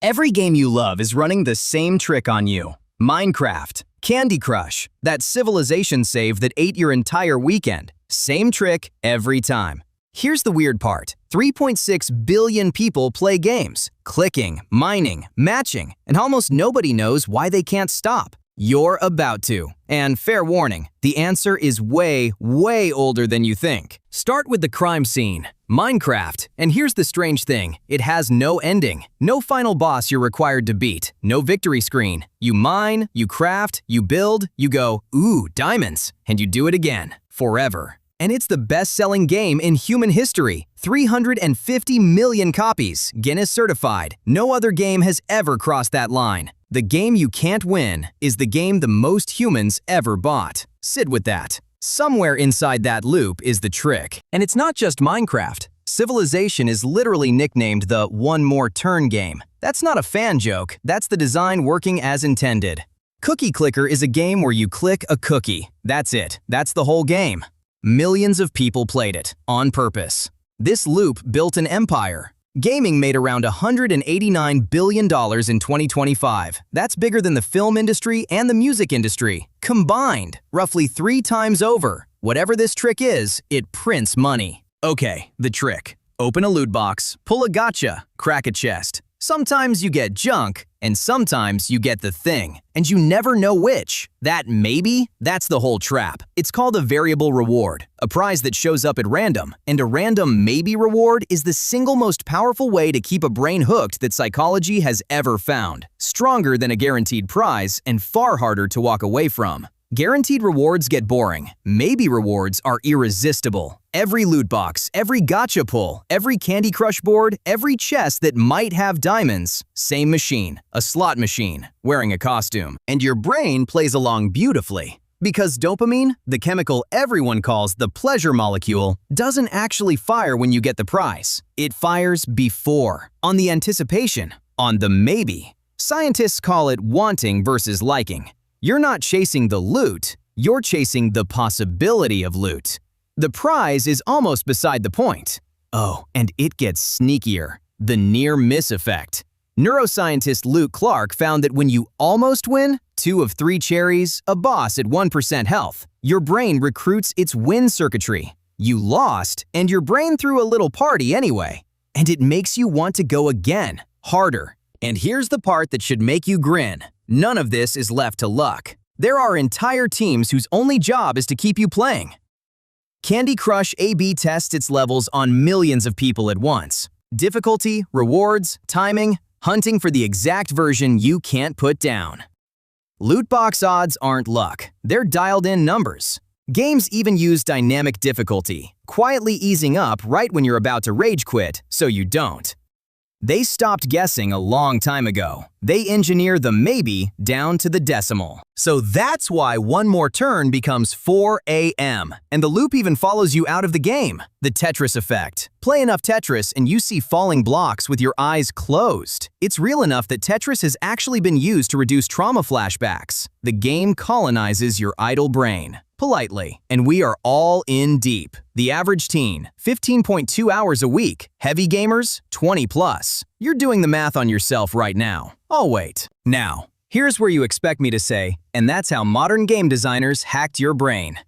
Every game you love is running the same trick on you. Minecraft, Candy Crush, that civilization save that ate your entire weekend. Same trick every time. Here's the weird part. 3.6 billion people play games. Clicking, mining, matching, and almost nobody knows why they can't stop. You're about to. And fair warning, the answer is way, way older than you think. Start with the crime scene. Minecraft. And here's the strange thing. It has no ending. No final boss you're required to beat. No victory screen. You mine, you craft, you build, you go, ooh, diamonds, and you do it again. Forever. And it's the best-selling game in human history. 350 million copies, Guinness certified. No other game has ever crossed that line. The game you can't win is the game the most humans ever bought. Sit with that. Somewhere inside that loop is the trick. And it's not just Minecraft. Civilization is literally nicknamed the one more turn game. That's not a fan joke, that's the design working as intended. Cookie Clicker is a game where you click a cookie. That's it. That's the whole game. Millions of people played it, on purpose. This loop built an empire. Gaming made around $189 billion in 2025. That's bigger than the film industry and the music industry, combined, roughly 3 times over. Whatever this trick is, it prints money. Okay, the trick. Open a loot box, pull a gacha, crack a chest. Sometimes you get junk, and sometimes you get the thing, and you never know which. That maybe? That's the whole trap. It's called a variable reward, a prize that shows up at random, and a random maybe reward is the single most powerful way to keep a brain hooked that psychology has ever found. Stronger than a guaranteed prize and far harder to walk away from. Guaranteed rewards get boring. Maybe rewards are irresistible. Every loot box, every gacha pull, every Candy Crush board, every chest that might have diamonds. Same machine, a slot machine, wearing a costume. And your brain plays along beautifully. Because dopamine, the chemical everyone calls the pleasure molecule, doesn't actually fire when you get the prize. It fires before, on the anticipation, on the maybe. Scientists call it wanting versus liking. You're not chasing the loot, you're chasing the possibility of loot. The prize is almost beside the point. Oh, and it gets sneakier. The near-miss effect. Neuroscientist Luke Clark found that when you almost win, 2 of 3 cherries, a boss at 1% health, your brain recruits its win circuitry. You lost, and your brain threw a little party anyway. And it makes you want to go again, harder. And here's the part that should make you grin. None of this is left to luck. There are entire teams whose only job is to keep you playing. Candy Crush A/B tests its levels on millions of people at once. Difficulty, rewards, timing, hunting for the exact version you can't put down. Loot box odds aren't luck. They're dialed-in numbers. Games even use dynamic difficulty, quietly easing up right when you're about to rage quit, so you don't. They stopped guessing a long time ago. They engineer the maybe down to the decimal. So that's why one more turn becomes 4 a.m. And the loop even follows you out of the game. The Tetris effect. Play enough Tetris and you see falling blocks with your eyes closed. It's real enough that Tetris has actually been used to reduce trauma flashbacks. The game colonizes your idle brain. Politely, and we are all in deep. The average teen, 15.2 hours a week. Heavy gamers, 20 plus. You're doing the math on yourself right now. I'll wait. Now, here's where you expect me to say, and that's how modern game designers hacked your brain.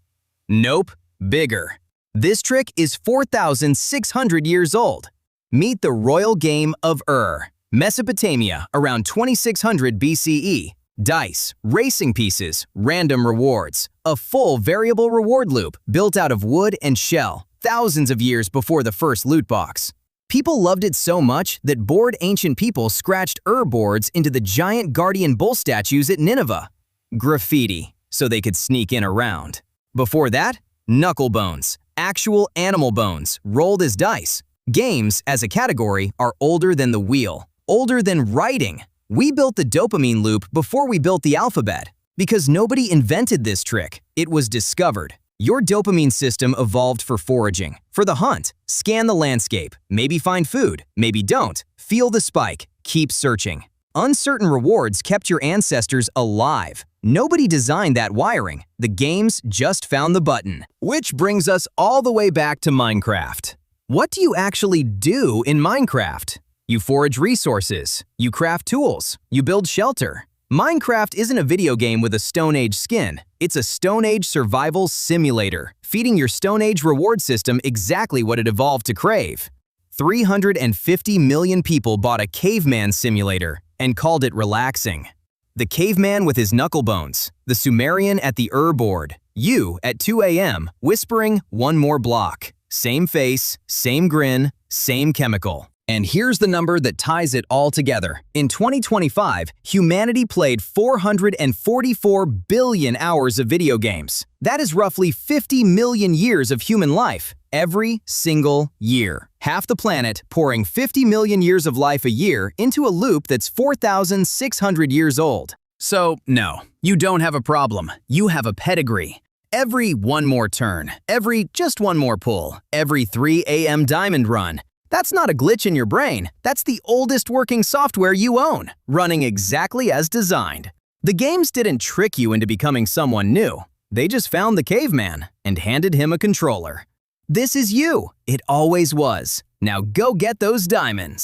Nope, bigger. This trick is 4,600 years old. Meet the royal game of Mesopotamia, around 2600 BCE. Dice, racing pieces, random rewards. A full variable reward loop built out of wood and shell, thousands of years before the first loot box. People loved it so much that bored ancient people scratched boards into the giant guardian bull statues at Nineveh. Graffiti, so they could sneak in around. Before that, knuckle bones, actual animal bones, rolled as dice. Games, as a category, are older than the wheel, older than writing. We built the dopamine loop before we built the alphabet. Because nobody invented this trick, it was discovered. Your dopamine system evolved for foraging, for the hunt. Scan the landscape, maybe find food, maybe don't. Feel the spike, keep searching. Uncertain rewards kept your ancestors alive. Nobody designed that wiring. The games just found the button. Which brings us all the way back to Minecraft. What do you actually do in Minecraft? You forage resources. You craft tools. You build shelter. Minecraft isn't a video game with a Stone Age skin. It's a Stone Age survival simulator, feeding your Stone Age reward system exactly what it evolved to crave. 350 million people bought a caveman simulator and called it relaxing. The caveman with his knuckle bones, the Sumerian at the board, you at 2 a.m. whispering one more block. Same face, same grin, same chemical. And here's the number that ties it all together. In 2025, humanity played 444 billion hours of video games. That is roughly 50 million years of human life, every single year. Half the planet pouring 50 million years of life a year into a loop that's 4,600 years old. So, no, you don't have a problem. You have a pedigree. Every one more turn, every just one more pull, every 3 a.m. diamond run. That's not a glitch in your brain. That's the oldest working software you own, running exactly as designed. The games didn't trick you into becoming someone new. They just found the caveman and handed him a controller. This is you. It always was. Now go get those diamonds.